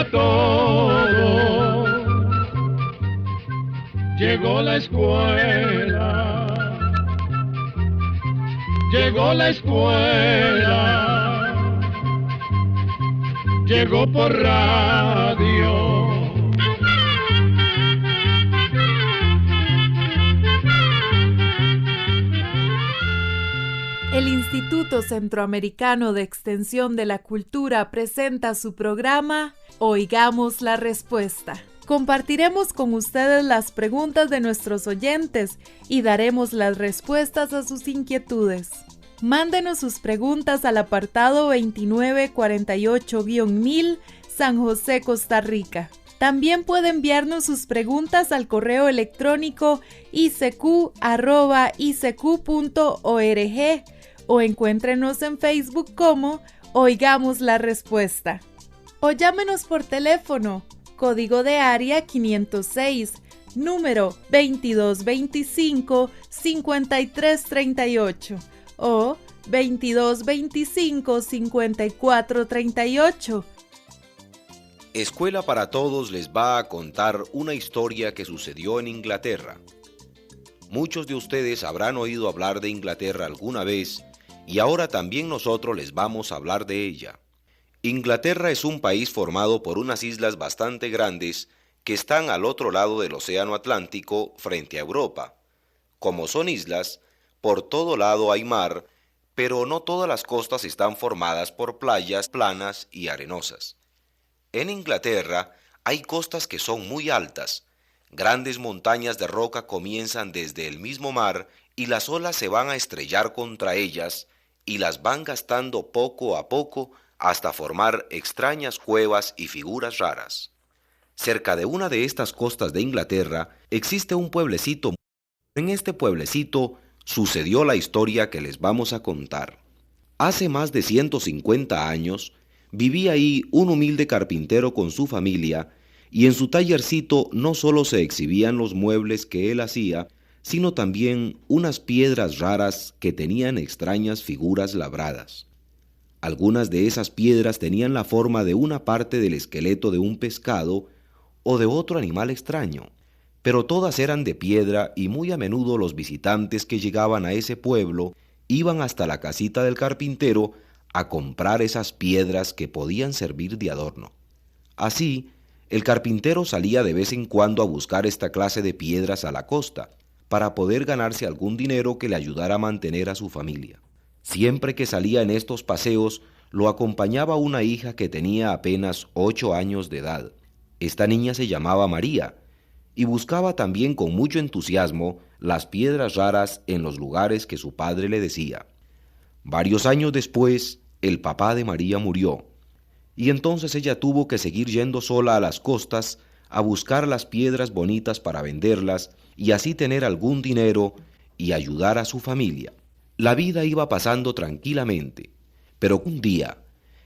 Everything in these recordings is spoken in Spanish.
para todo. Llegó la escuela, llegó la escuela, llegó por radio. El Instituto Centroamericano de Extensión de la Cultura presenta su programa Oigamos la Respuesta. Compartiremos con ustedes las preguntas de nuestros oyentes y daremos las respuestas a sus inquietudes. Mándenos sus preguntas al apartado 2948-1000, San José, Costa Rica. También puede enviarnos sus preguntas al correo electrónico icq@icq.org o encuéntrenos en Facebook como Oigamos la Respuesta. O llámenos por teléfono, código de área 506, número 2225-5338 o 2225-5438. Escuela para Todos les va a contar una historia que sucedió en Inglaterra. Muchos de ustedes habrán oído hablar de Inglaterra alguna vez y ahora también nosotros les vamos a hablar de ella. Inglaterra es un país formado por unas islas bastante grandes que están al otro lado del Océano Atlántico frente a Europa. Como son islas, por todo lado hay mar, pero no todas las costas están formadas por playas planas y arenosas. En Inglaterra hay costas que son muy altas. Grandes montañas de roca comienzan desde el mismo mar y las olas se van a estrellar contra ellas y las van gastando poco a poco hasta formar extrañas cuevas y figuras raras. Cerca de una de estas costas de Inglaterra existe un pueblecito. En este pueblecito sucedió la historia que les vamos a contar. Hace más de 150 años vivía ahí un humilde carpintero con su familia y en su tallercito no solo se exhibían los muebles que él hacía, sino también unas piedras raras que tenían extrañas figuras labradas. Algunas de esas piedras tenían la forma de una parte del esqueleto de un pescado o de otro animal extraño, pero todas eran de piedra y muy a menudo los visitantes que llegaban a ese pueblo iban hasta la casita del carpintero a comprar esas piedras que podían servir de adorno. Así, el carpintero salía de vez en cuando a buscar esta clase de piedras a la costa, para poder ganarse algún dinero que le ayudara a mantener a su familia. Siempre que salía en estos paseos, lo acompañaba una hija que tenía apenas 8 años de edad. Esta niña se llamaba María, y buscaba también con mucho entusiasmo las piedras raras en los lugares que su padre le decía. Varios años después, el papá de María murió, y entonces ella tuvo que seguir yendo sola a las costas a buscar las piedras bonitas para venderlas y así tener algún dinero y ayudar a su familia. La vida iba pasando tranquilamente, pero un día,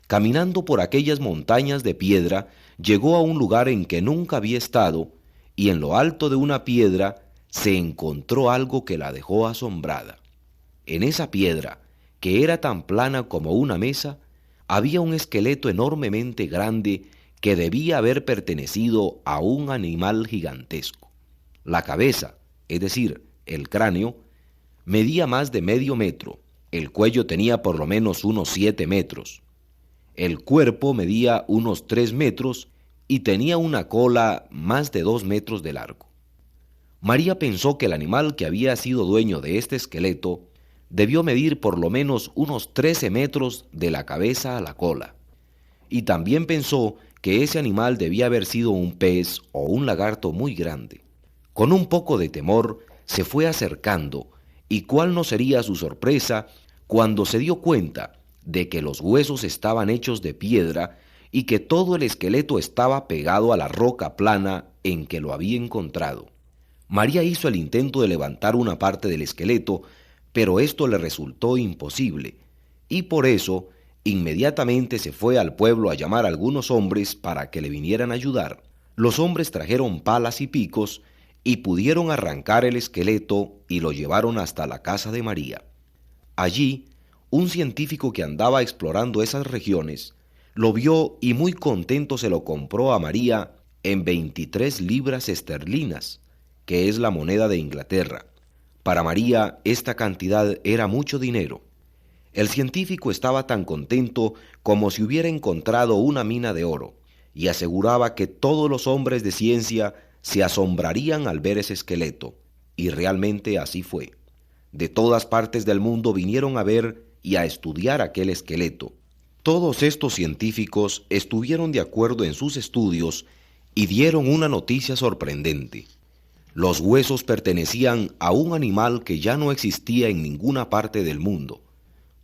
caminando por aquellas montañas de piedra, llegó a un lugar en que nunca había estado y en lo alto de una piedra se encontró algo que la dejó asombrada. En esa piedra, que era tan plana como una mesa, había un esqueleto enormemente grande que debía haber pertenecido a un animal gigantesco. La cabeza, es decir, el cráneo, medía más de medio metro, el cuello tenía por lo menos unos 7 metros, el cuerpo medía unos 3 metros y tenía una cola más de 2 metros de largo. María pensó que el animal que había sido dueño de este esqueleto debió medir por lo menos unos 13 metros de la cabeza a la cola, y también pensó que ese animal debía haber sido un pez o un lagarto muy grande. Con un poco de temor se fue acercando, y cuál no sería su sorpresa cuando se dio cuenta de que los huesos estaban hechos de piedra y que todo el esqueleto estaba pegado a la roca plana en que lo había encontrado. María hizo el intento de levantar una parte del esqueleto, pero esto le resultó imposible, y por eso inmediatamente se fue al pueblo a llamar a algunos hombres para que le vinieran a ayudar. Los hombres trajeron palas y picos y pudieron arrancar el esqueleto y lo llevaron hasta la casa de María. Allí, un científico que andaba explorando esas regiones Lo vio y muy contento se lo compró a María en 23 libras esterlinas, que es la moneda de Inglaterra. Para María esta cantidad era mucho dinero. El científico estaba tan contento como si hubiera encontrado una mina de oro, y aseguraba que todos los hombres de ciencia se asombrarían al ver ese esqueleto, y realmente así fue. De todas partes del mundo vinieron a ver y a estudiar aquel esqueleto. Todos estos científicos estuvieron de acuerdo en sus estudios y dieron una noticia sorprendente. Los huesos pertenecían a un animal que ya no existía en ninguna parte del mundo.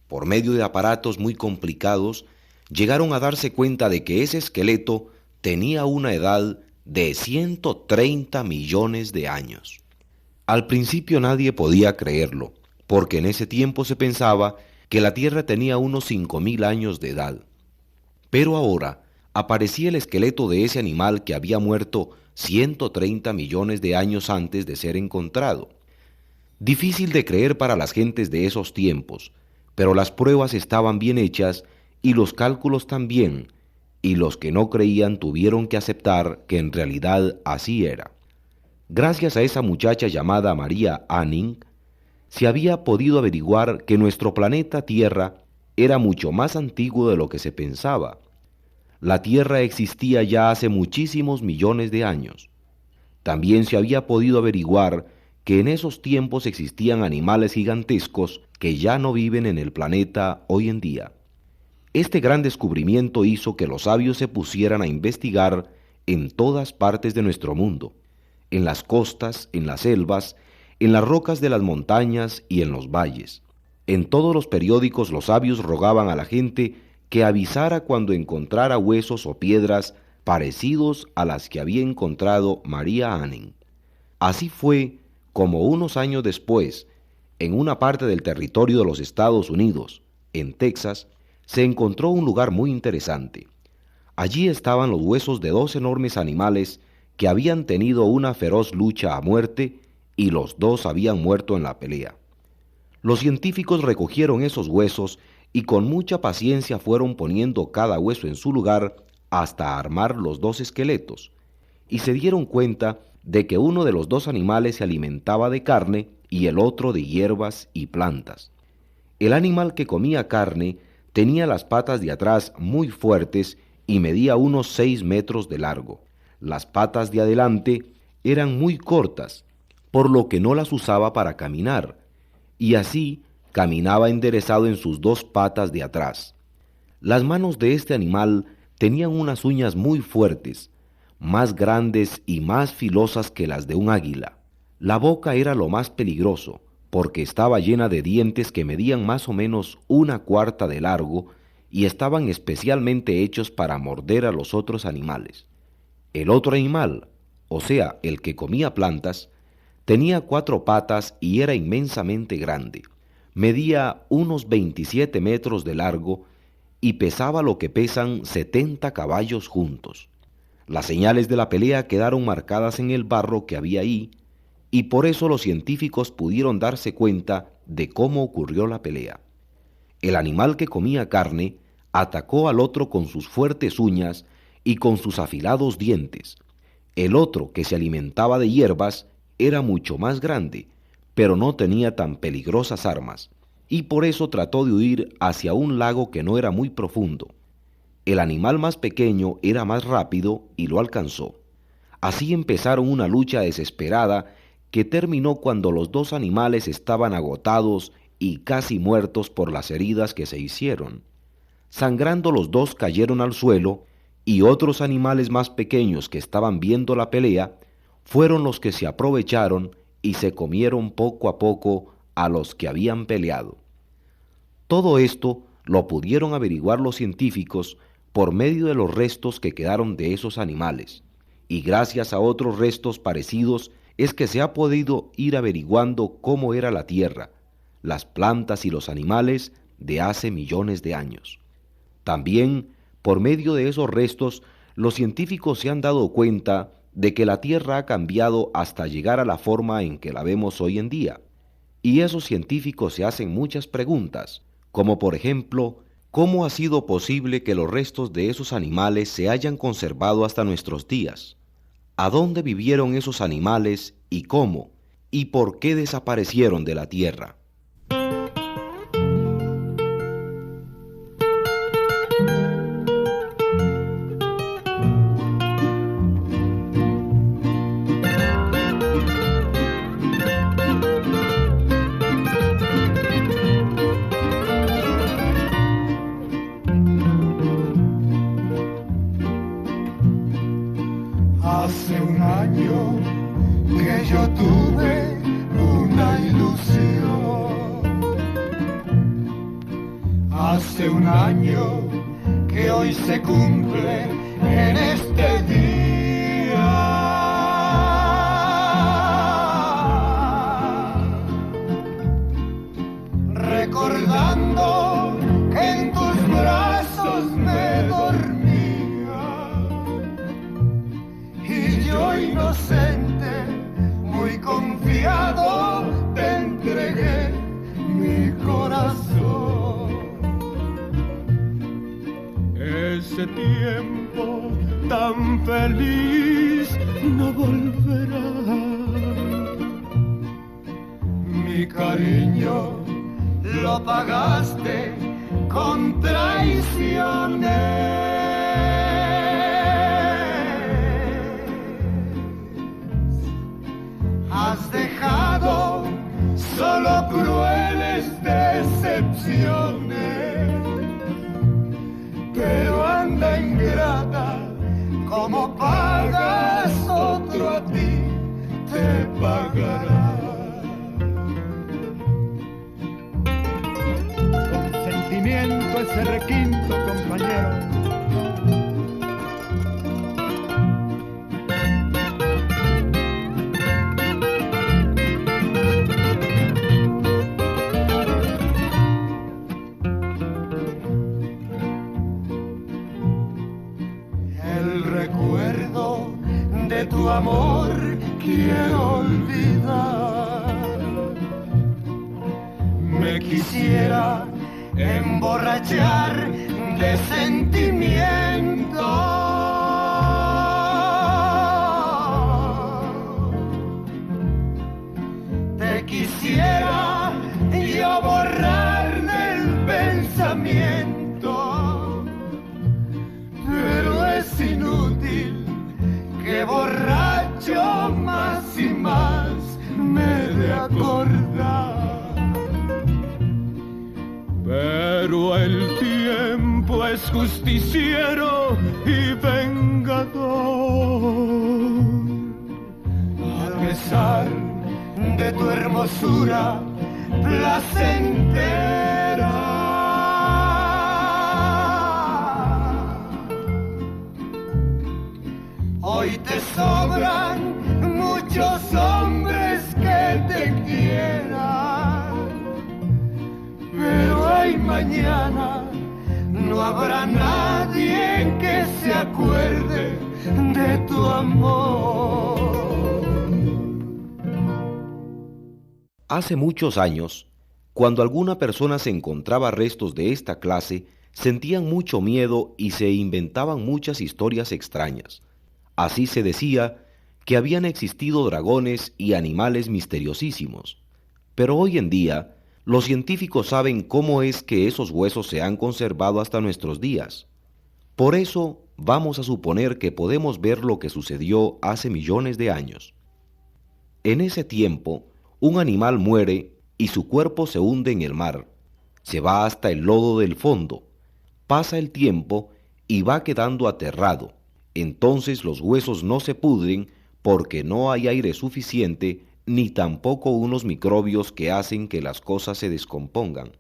Por medio de aparatos muy complicados, llegaron a darse cuenta de que ese esqueleto tenía una edad de 130 millones de años. Al principio nadie podía creerlo, porque en ese tiempo se pensaba que la Tierra tenía unos 5.000 años de edad. Pero ahora aparecía el esqueleto de ese animal que había muerto 130 millones de años antes de ser encontrado. Difícil de creer para las gentes de esos tiempos, pero las pruebas estaban bien hechas y los cálculos también, y los que no creían tuvieron que aceptar que en realidad así era. Gracias a esa muchacha llamada María Anning, se había podido averiguar que nuestro planeta Tierra era mucho más antiguo de lo que se pensaba. La Tierra existía ya hace muchísimos millones de años. También se había podido averiguar que en esos tiempos existían animales gigantescos que ya no viven en el planeta hoy en día. Este gran descubrimiento hizo que los sabios se pusieran a investigar en todas partes de nuestro mundo, en las costas, en las selvas, en las rocas de las montañas y en los valles. En todos los periódicos los sabios rogaban a la gente que avisara cuando encontrara huesos o piedras parecidos a las que había encontrado María Anning. Así fue como unos años después, en una parte del territorio de los Estados Unidos, en Texas, se encontró un lugar muy interesante. Allí estaban los huesos de 2 enormes animales que habían tenido una feroz lucha a muerte y los 2 habían muerto en la pelea. Los científicos recogieron esos huesos y con mucha paciencia fueron poniendo cada hueso en su lugar hasta armar los 2 esqueletos, y se dieron cuenta de que uno de los 2 animales se alimentaba de carne y el otro de hierbas y plantas. El animal que comía carne tenía las patas de atrás muy fuertes y medía unos 6 metros de largo. Las patas de adelante eran muy cortas, por lo que no las usaba para caminar, y así caminaba enderezado en sus 2 patas de atrás. Las manos de este animal tenían unas uñas muy fuertes, más grandes y más filosas que las de un águila. La boca era lo más peligroso, porque estaba llena de dientes que medían más o menos 1/4 de largo y estaban especialmente hechos para morder a los otros animales. El otro animal, o sea, el que comía plantas, tenía 4 patas y era inmensamente grande. Medía unos 27 metros de largo y pesaba lo que pesan 70 caballos juntos. Las señales de la pelea quedaron marcadas en el barro que había ahí, y por eso los científicos pudieron darse cuenta de cómo ocurrió la pelea. El animal que comía carne atacó al otro con sus fuertes uñas y con sus afilados dientes. El otro, que se alimentaba de hierbas, era mucho más grande, pero no tenía tan peligrosas armas, y por eso trató de huir hacia un lago que no era muy profundo. El animal más pequeño era más rápido y lo alcanzó. Así empezaron una lucha desesperada que terminó cuando los 2 animales estaban agotados y casi muertos por las heridas que se hicieron. Sangrando los 2 cayeron al suelo, y otros animales más pequeños que estaban viendo la pelea fueron los que se aprovecharon y se comieron poco a poco a los que habían peleado. Todo esto lo pudieron averiguar los científicos por medio de los restos que quedaron de esos animales, y gracias a otros restos parecidos es que se ha podido ir averiguando cómo era la Tierra, las plantas y los animales de hace millones de años. También, por medio de esos restos, los científicos se han dado cuenta de que la Tierra ha cambiado hasta llegar a la forma en que la vemos hoy en día. Y esos científicos se hacen muchas preguntas, como por ejemplo, ¿Cómo ha sido posible que los restos de esos animales se hayan conservado hasta nuestros días? ¿A dónde vivieron esos animales y cómo? ¿Y por qué desaparecieron de la tierra? Hace un año que yo tuve una ilusión. Hace un año que hoy se cumple en este día. Recordando que en tus brazos me dormía y yo inocente, muy confiado, te entregué mi corazón. Ese tiempo tan feliz no volverá. Mi cariño lo pagaste con traiciones. Has dejado solo crueles decepciones, pero anda ingrata, como pagas otro a ti te pagará. Con sentimiento ese requinto, compañero. De tu amor quiero olvidar. Me quisiera emborrachar de sentimiento. Te quisiera yo borrar del pensamiento, pero es inútil, que borracho más y más me de acordar. Pero el tiempo es justiciero y vengador. A pesar de tu hermosura placentera, hoy te sobran muchos hombres que te quieran, pero hay mañana, no habrá nadie que se acuerde de tu amor. Hace muchos años, cuando alguna persona se encontraba restos de esta clase, sentían mucho miedo y se inventaban muchas historias extrañas. Así se decía que habían existido dragones y animales misteriosísimos. Pero hoy en día, los científicos saben cómo es que esos huesos se han conservado hasta nuestros días. Por eso, vamos a suponer que podemos ver lo que sucedió hace millones de años. En ese tiempo, un animal muere y su cuerpo se hunde en el mar. Se va hasta el lodo del fondo. Pasa el tiempo y va quedando aterrado. Entonces los huesos no se pudren porque no hay aire suficiente ni tampoco unos microbios que hacen que las cosas se descompongan.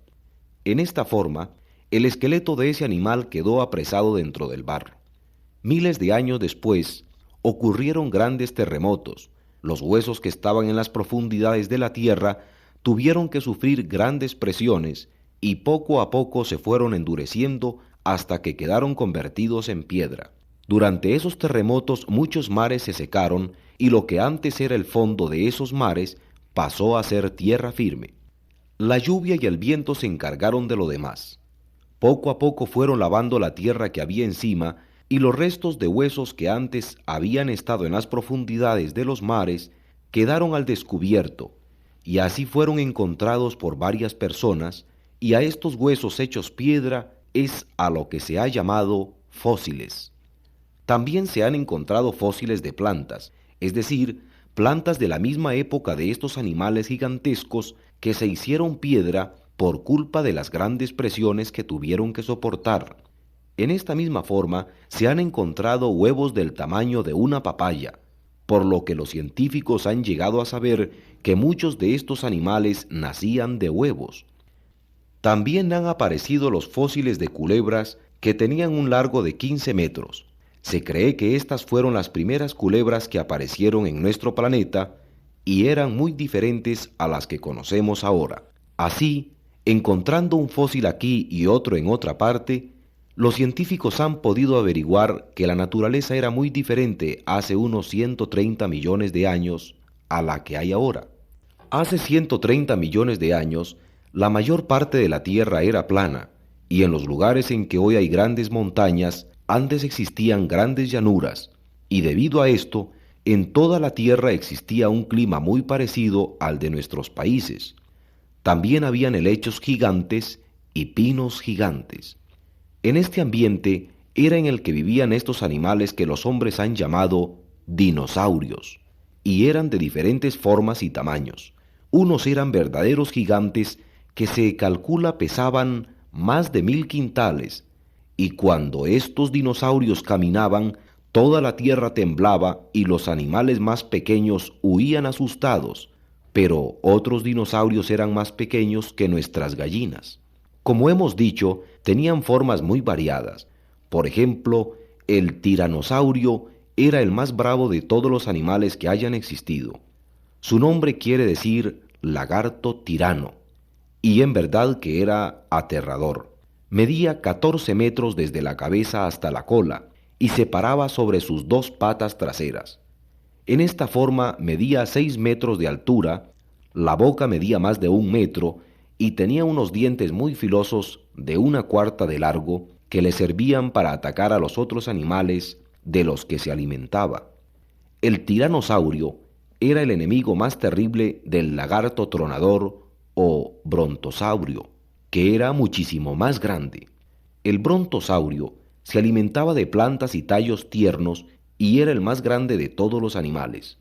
En esta forma, el esqueleto de ese animal quedó apresado dentro del barro. Miles de años después, ocurrieron grandes terremotos. Los huesos que estaban en las profundidades de la tierra tuvieron que sufrir grandes presiones y poco a poco se fueron endureciendo hasta que quedaron convertidos en piedra. Durante esos terremotos muchos mares se secaron y lo que antes era el fondo de esos mares pasó a ser tierra firme. La lluvia y el viento se encargaron de lo demás. Poco a poco fueron lavando la tierra que había encima, y los restos de huesos que antes habían estado en las profundidades de los mares quedaron al descubierto, y así fueron encontrados por varias personas, y a estos huesos hechos piedra es a lo que se ha llamado fósiles. También se han encontrado fósiles de plantas, es decir, plantas de la misma época de estos animales gigantescos que se hicieron piedra por culpa de las grandes presiones que tuvieron que soportar. En esta misma forma se han encontrado huevos del tamaño de una papaya, por lo que los científicos han llegado a saber que muchos de estos animales nacían de huevos. También han aparecido los fósiles de culebras que tenían un largo de 15 metros. Se cree que estas fueron las primeras culebras que aparecieron en nuestro planeta y eran muy diferentes a las que conocemos ahora. Así, encontrando un fósil aquí y otro en otra parte, los científicos han podido averiguar que la naturaleza era muy diferente hace unos 130 millones de años a la que hay ahora. Hace 130 millones de años, la mayor parte de la Tierra era plana, y en los lugares en que hoy hay grandes montañas, antes existían grandes llanuras, y debido a esto, en toda la Tierra existía un clima muy parecido al de nuestros países. También habían helechos gigantes y pinos gigantes. En este ambiente era en el que vivían estos animales que los hombres han llamado dinosaurios, y eran de diferentes formas y tamaños. Unos eran verdaderos gigantes que se calcula pesaban más de 1000 quintales, y cuando estos dinosaurios caminaban, toda la tierra temblaba y los animales más pequeños huían asustados, pero otros dinosaurios eran más pequeños que nuestras gallinas. Como hemos dicho, tenían formas muy variadas. Por ejemplo, el tiranosaurio era el más bravo de todos los animales que hayan existido. Su nombre quiere decir lagarto tirano, y en verdad que era aterrador. Medía 14 metros desde la cabeza hasta la cola, y se paraba sobre sus 2 patas traseras. En esta forma medía 6 metros de altura, la boca medía más de 1 metro, y tenía unos dientes muy filosos de 1/4 de largo que le servían para atacar a los otros animales de los que se alimentaba. El tiranosaurio era el enemigo más terrible del lagarto tronador o brontosaurio, que era muchísimo más grande. El brontosaurio se alimentaba de plantas y tallos tiernos y era el más grande de todos los animales.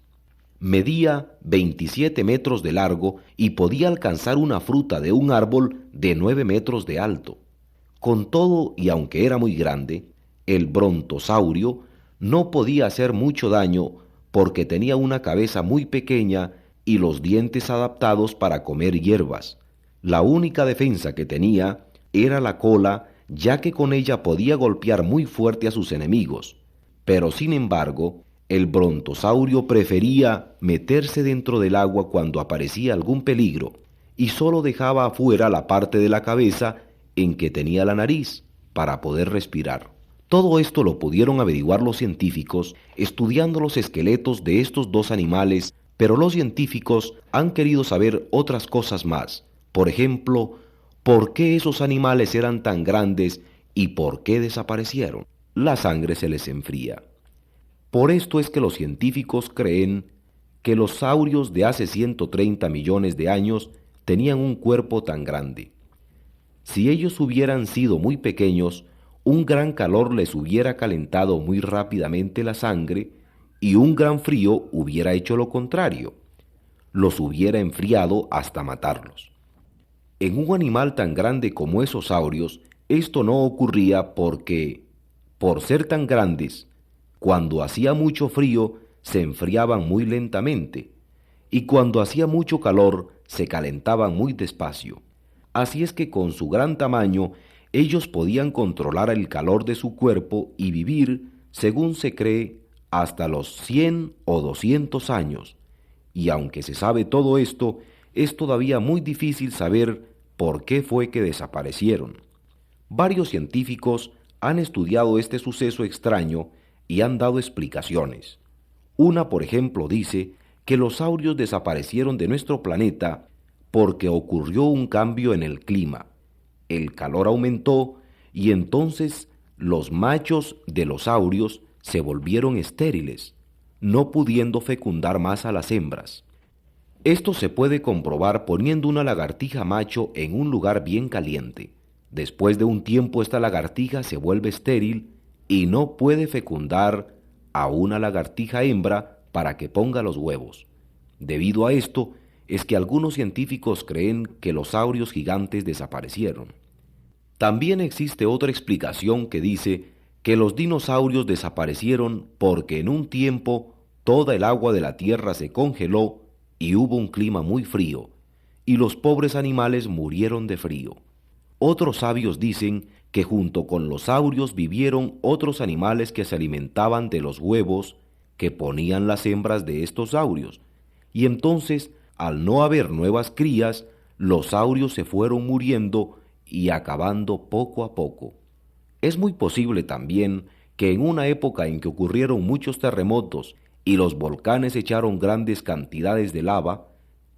Medía 27 metros de largo y podía alcanzar una fruta de un árbol de 9 metros de alto. Con todo, y aunque era muy grande, el brontosaurio no podía hacer mucho daño porque tenía una cabeza muy pequeña y los dientes adaptados para comer hierbas. La única defensa que tenía era la cola, ya que con ella podía golpear muy fuerte a sus enemigos. Pero sin embargo, el brontosaurio prefería meterse dentro del agua cuando aparecía algún peligro y solo dejaba afuera la parte de la cabeza en que tenía la nariz para poder respirar. Todo esto lo pudieron averiguar los científicos estudiando los esqueletos de estos 2 animales, pero los científicos han querido saber otras cosas más. Por ejemplo, ¿por qué esos animales eran tan grandes y por qué desaparecieron? La sangre se les enfría. Por esto es que los científicos creen que los saurios de hace 130 millones de años tenían un cuerpo tan grande. Si ellos hubieran sido muy pequeños, un gran calor les hubiera calentado muy rápidamente la sangre y un gran frío hubiera hecho lo contrario. Los hubiera enfriado hasta matarlos. En un animal tan grande como esos saurios, esto no ocurría porque, por ser tan grandes, cuando hacía mucho frío se enfriaban muy lentamente, y cuando hacía mucho calor se calentaban muy despacio. Así es que con su gran tamaño ellos podían controlar el calor de su cuerpo y vivir, según se cree, hasta los 100 o 200 años. Y aunque se sabe todo esto, es todavía muy difícil saber por qué fue que desaparecieron. Varios científicos han estudiado este suceso extraño y han dado explicaciones. Una, por ejemplo, dice que los saurios desaparecieron de nuestro planeta porque ocurrió un cambio en el clima. El calor aumentó y entonces los machos de los saurios se volvieron estériles, no pudiendo fecundar más a las hembras. Esto se puede comprobar poniendo una lagartija macho en un lugar bien caliente. Después de un tiempo esta lagartija se vuelve estéril y no puede fecundar a una lagartija hembra para que ponga los huevos. Debido a esto es que algunos científicos creen que los saurios gigantes desaparecieron. También existe otra explicación que dice que los dinosaurios desaparecieron porque en un tiempo toda el agua de la tierra se congeló y hubo un clima muy frío, y los pobres animales murieron de frío. Otros sabios dicen que junto con los saurios vivieron otros animales que se alimentaban de los huevos que ponían las hembras de estos saurios, y entonces, al no haber nuevas crías, los saurios se fueron muriendo y acabando poco a poco. Es muy posible también que en una época en que ocurrieron muchos terremotos y los volcanes echaron grandes cantidades de lava,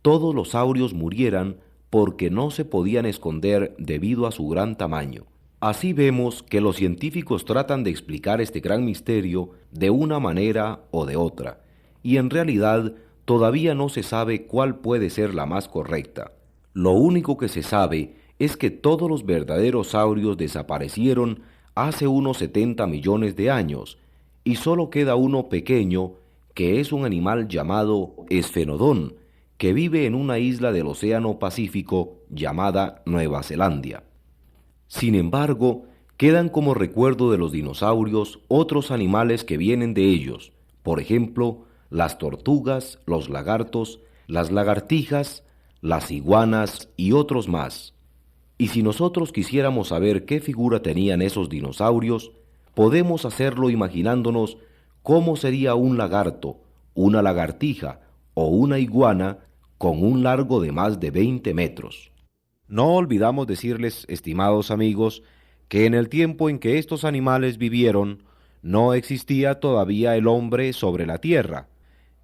todos los saurios murieran porque no se podían esconder debido a su gran tamaño. Así vemos que los científicos tratan de explicar este gran misterio de una manera o de otra, y en realidad todavía no se sabe cuál puede ser la más correcta. Lo único que se sabe es que todos los verdaderos saurios desaparecieron hace unos 70 millones de años, y solo queda uno pequeño, que es un animal llamado esfenodón, que vive en una isla del Océano Pacífico llamada Nueva Zelanda. Sin embargo, quedan como recuerdo de los dinosaurios otros animales que vienen de ellos, por ejemplo, las tortugas, los lagartos, las lagartijas, las iguanas y otros más. Y si nosotros quisiéramos saber qué figura tenían esos dinosaurios, podemos hacerlo imaginándonos cómo sería un lagarto, una lagartija o una iguana con un largo de más de 20 metros. No olvidamos decirles, estimados amigos, que en el tiempo en que estos animales vivieron, no existía todavía el hombre sobre la tierra,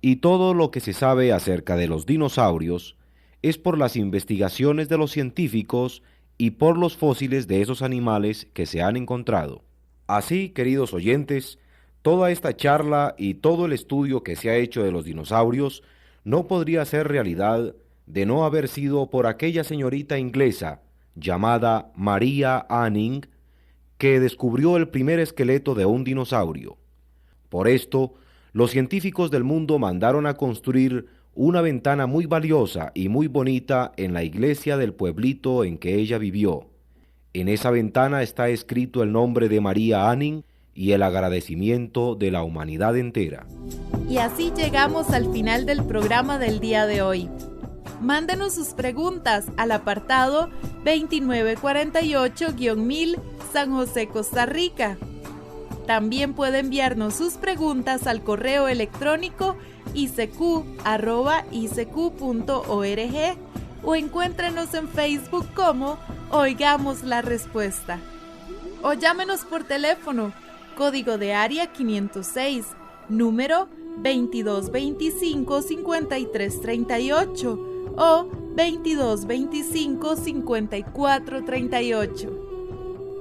y todo lo que se sabe acerca de los dinosaurios es por las investigaciones de los científicos y por los fósiles de esos animales que se han encontrado. Así, queridos oyentes, toda esta charla y todo el estudio que se ha hecho de los dinosaurios no podría ser realidad de no haber sido por aquella señorita inglesa llamada Maria Anning, que descubrió el primer esqueleto de un dinosaurio. Por esto, los científicos del mundo mandaron a construir una ventana muy valiosa y muy bonita en la iglesia del pueblito en que ella vivió. En esa ventana está escrito el nombre de Maria Anning y el agradecimiento de la humanidad entera. Y así llegamos al final del programa del día de hoy. Mándenos sus preguntas al apartado 2948-1000 San José, Costa Rica. También puede enviarnos sus preguntas al correo electrónico icq@icq.org o encuéntrenos en Facebook como Oigamos la Respuesta. O llámenos por teléfono, código de área 506, número 2225-5338 o 2225-5438.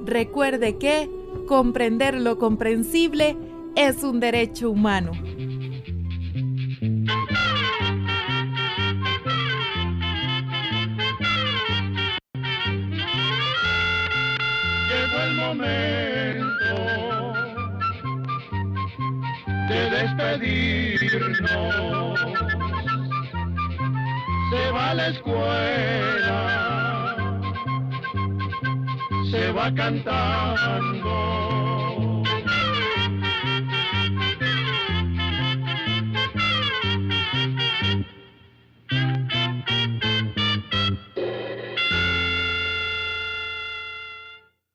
Recuerde que comprender lo comprensible es un derecho humano. Llegó el momento de despedirnos. Se va a la escuela, se va cantando.